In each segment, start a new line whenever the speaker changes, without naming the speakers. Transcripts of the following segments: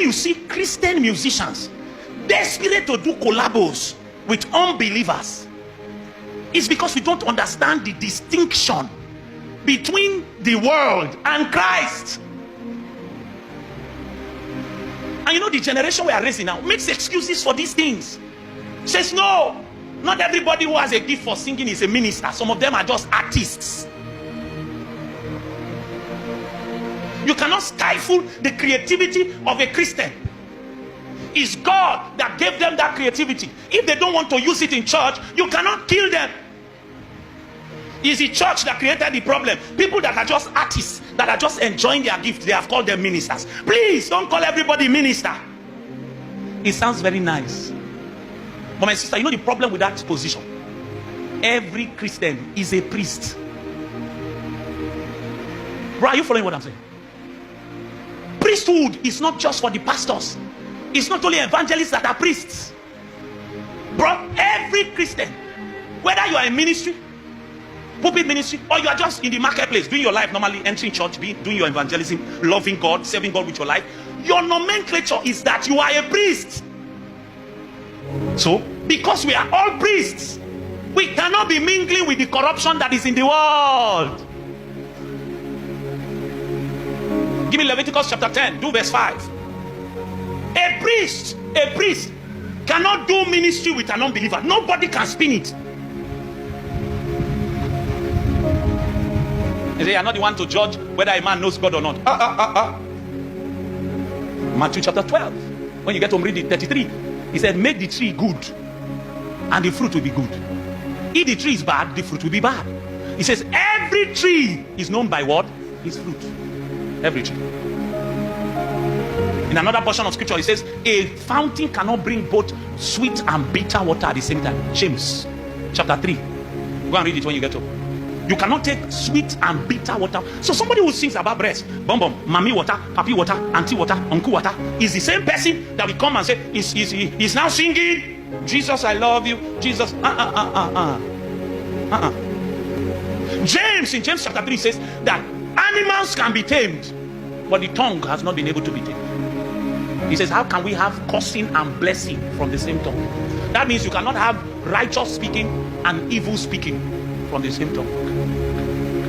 you see Christian musicians desperate to do collabos with unbelievers, it's because we don't understand the distinction between the world and Christ. And you know, the generation we are raising now makes excuses for these things. Says no, not everybody who has a gift for singing is a minister. Some of them are just artists. You cannot stifle the creativity of a Christian. It's God that gave them that creativity. If they don't want to use it in church, you cannot kill them. It's the church that created the problem. People that are just artists, that are just enjoying their gift, they have called them ministers. Please don't call everybody minister. It sounds very nice. But my sister, you know the problem with that position? Every Christian is a priest. Bro, are you following what I'm saying? Priesthood is not just for the pastors. It's not only evangelists that are priests. Bro, every Christian, whether you are in ministry, pulpit ministry, or you are just in the marketplace doing your life normally, entering church, doing your evangelism, loving God, serving God with your life, your nomenclature is that you are a priest. So, because we are all priests, we cannot be mingling with the corruption that is in the world. Give me Leviticus chapter 10, do verse 5. A priest cannot do ministry with an unbeliever. Nobody can spin it. They are not the one to judge whether a man knows God or not. Matthew chapter 12. When you get to read it, 33, he said, make the tree good, and the fruit will be good. If the tree is bad, the fruit will be bad. He says, every tree is known by what? Its fruit. Every tree. In another portion of scripture, he says, a fountain cannot bring both sweet and bitter water at the same time. James chapter 3. Go and read it when you get up. You cannot take sweet and bitter water. So somebody who sings about breast, bum bum, mommy water, papi water, auntie water, uncle water, is the same person that will come and say, he's now singing, Jesus, I love you, Jesus, James, in James chapter 3 says that animals can be tamed, but the tongue has not been able to be tamed. He says, how can we have cursing and blessing from the same tongue? That means you cannot have righteous speaking and evil speaking from the same tongue.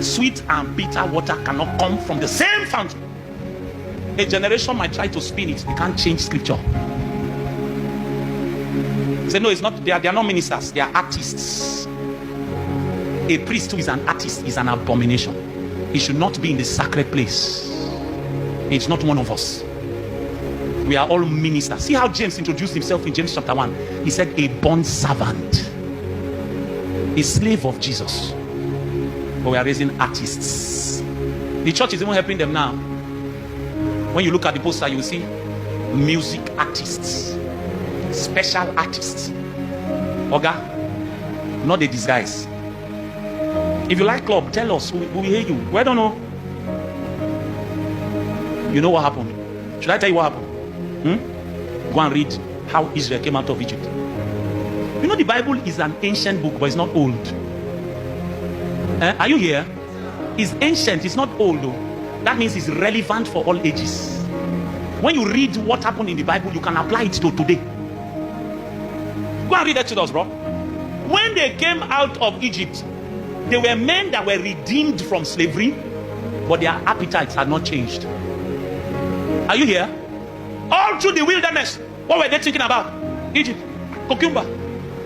Sweet and bitter water cannot come from the same fountain. A generation might try to spin it. They can't change scripture. They say, no, it's not. They are not ministers. They are artists. A priest who is an artist is an abomination. He should not be in the sacred place. It's not one of us. We are all ministers. See how James introduced himself in James chapter 1. He said, a bond servant, a slave of Jesus. But we are raising artists. The church is even helping them now. When you look at the poster, you will see music artists, special artists. Oga, not a disguise. If you like club, tell us. We will hear you. We don't know. You know what happened? Should I tell you what happened? Go and read how Israel came out of Egypt. You know the Bible is an ancient book, but it's not old. Are you here? It's ancient, it's not old though. That means it's relevant for all ages. When you read what happened in the Bible, you can apply it to today. Go and read Exodus, bro. When they came out of Egypt, they were men that were redeemed from slavery, but their appetites had not changed. Are you here? All through the wilderness, what were they thinking about? Egypt, cucumber,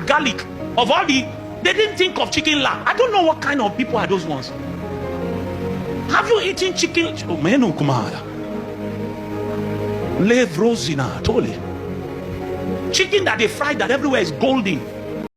garlic. Of all they didn't think of chicken lamb. I don't know what kind of people are those ones. Have you eaten chicken? Oh, menu kumara. Levrosina, totally. Chicken that they fried that everywhere is golden.